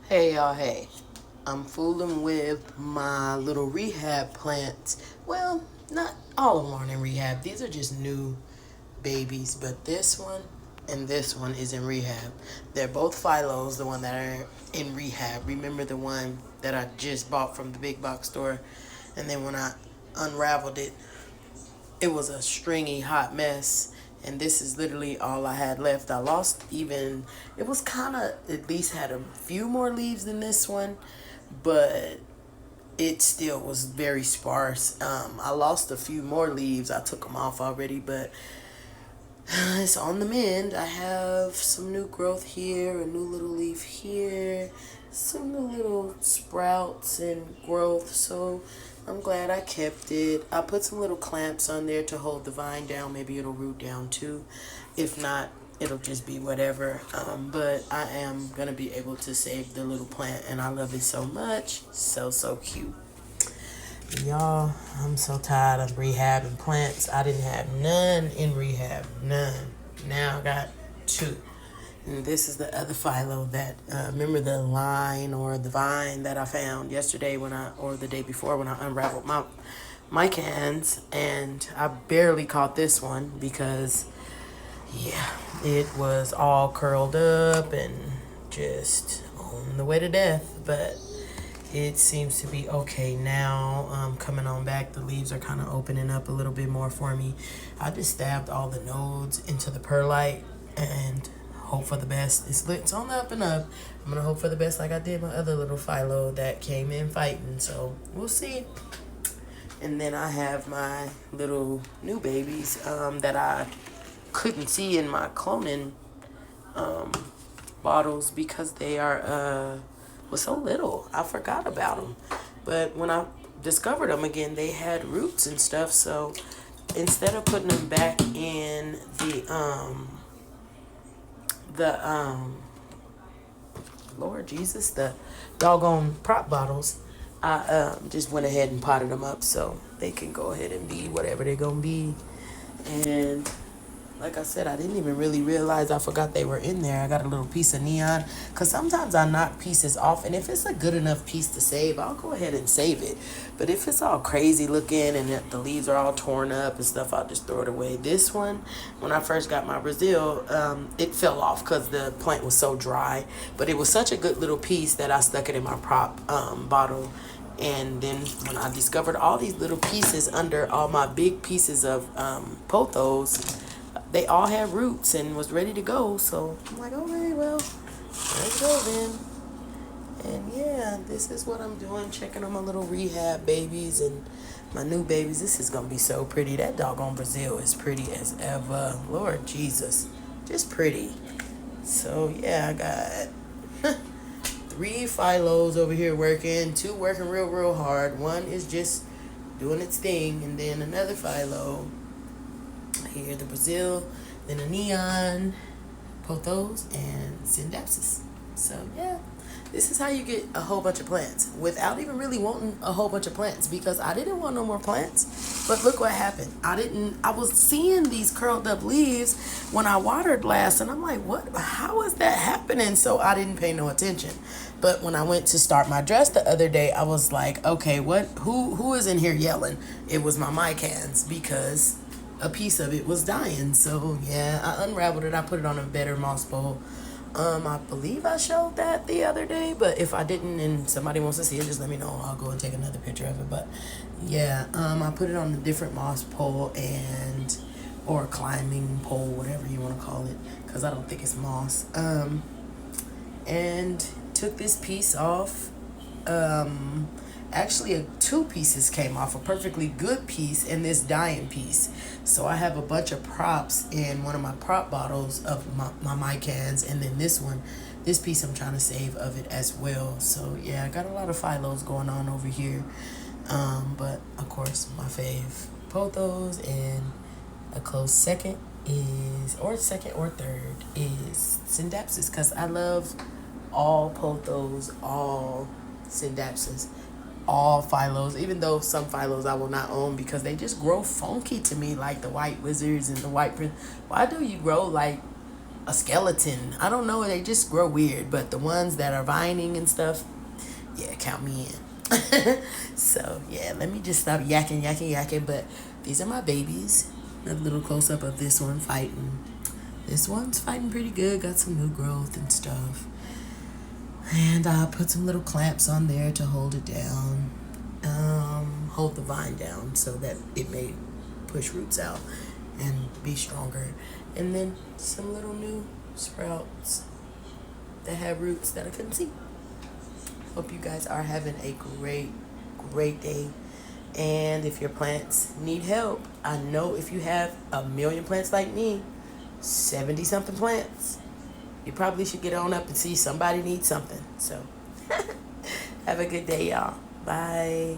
Hey y'all, hey. I'm fooling with my little rehab plants. Well, not all of them are in rehab. These are just new babies, but this one and this one is in rehab. They're both Philos, the one that are in rehab. Remember the one that I just bought from the big box store? And then when I unraveled it, it was a stringy hot mess, and this is literally all I had left. I lost even, it was kind of, at least had a few more leaves than this one, but it still was very sparse. I lost a few more leaves. I took them off already, but it's on the mend. I have some new growth here, a new little leaf here, some new little sprouts and growth. So I'm glad I kept it. I put some little clamps on there to hold the vine down. Maybe it'll root down too. If not, it'll just be whatever. But I am going to be able to save the little plant, and I love it so much. So cute. Y'all, I'm so tired of rehabbing plants. I didn't have none in rehab. None. Now I got two. And this is the other philo that, remember the line or the vine that I found yesterday or the day before when I unraveled my cans. And I barely caught this one because, yeah, it was all curled up and just on the way to death. But it seems to be okay now. Coming on back, the leaves are kind of opening up a little bit more for me. I just stabbed all the nodes into the perlite and hope for the best. It's on the up and up. I'm gonna hope for the best like I did my other little philo that came in fighting. So we'll see. And then I have my little new babies that I couldn't see in my cloning um, bottles because they are was so little. I forgot about them. But when I discovered them again, they had roots and stuff. So instead of putting them back in the Lord Jesus, the doggone prop bottles, I just went ahead and potted them up so they can go ahead and be whatever they're gonna be. And like I said, I didn't even really realize I forgot they were in there. I got a little piece of neon because sometimes I knock pieces off, and if it's a good enough piece to save, I'll go ahead and save it. But if it's all crazy looking and the leaves are all torn up and stuff, I'll just throw it away. This one, when I first got my Brazil, it fell off because the plant was so dry, but it was such a good little piece that I stuck it in my prop bottle. And then when I discovered all these little pieces under all my big pieces of pothos, they all had roots and was ready to go. So I'm like, okay, well, let's go then. And yeah, this is what I'm doing, checking on my little rehab babies and my new babies. This is going to be so pretty. That doggone Brazil is pretty as ever. Lord Jesus, just pretty. So yeah, I got three philos over here working, two working real hard. One is just doing its thing, and then another philo here, the Brazil, then a neon, pothos, and syndapsis. So yeah, this is how you get a whole bunch of plants without even really wanting a whole bunch of plants, because I didn't want no more plants. But look what happened. I was seeing these curled up leaves when I watered last, and I'm like, what? How is that happening? So I didn't pay no attention. But when I went to start my dress the other day, I was like, okay, who is in here yelling? It was my mycans, because a piece of it was dying. So yeah, I unraveled it. I put it on a better moss bowl. I believe I showed that the other day, but if I didn't and somebody wants to see it, just let me know. I'll go and take another picture of it. But yeah, I put it on a different moss pole or climbing pole, whatever you want to call it, because I don't think it's moss. And took this piece off. Actually, two pieces came off, a perfectly good piece and this dying piece. So I have a bunch of props in one of my prop bottles of my mycans, and then this piece I'm trying to save of it as well. So yeah, I got a lot of philos going on over here. But of course, my fave pothos, and a close second or third is syndapsis, because I love all pothos, all syndapsis, all philos, even though some philos I will not own because they just grow funky to me, like the white wizards and the white prince. Why do you grow like a skeleton. I don't know, they just grow weird. But the ones that are vining and stuff, yeah, count me in. So yeah, let me just stop yakking. But these are my babies. A little close up of this one fighting. This one's fighting pretty good. Got some new growth and stuff. And I put some little clamps on there to hold it down. Hold the vine down so that it may push roots out and be stronger. And then some little new sprouts that have roots that I couldn't see. Hope you guys are having a great day. And if your plants need help, I know if you have a million plants like me, 70 something plants, you probably should get on up and see somebody needs something. So have a good day, y'all. Bye.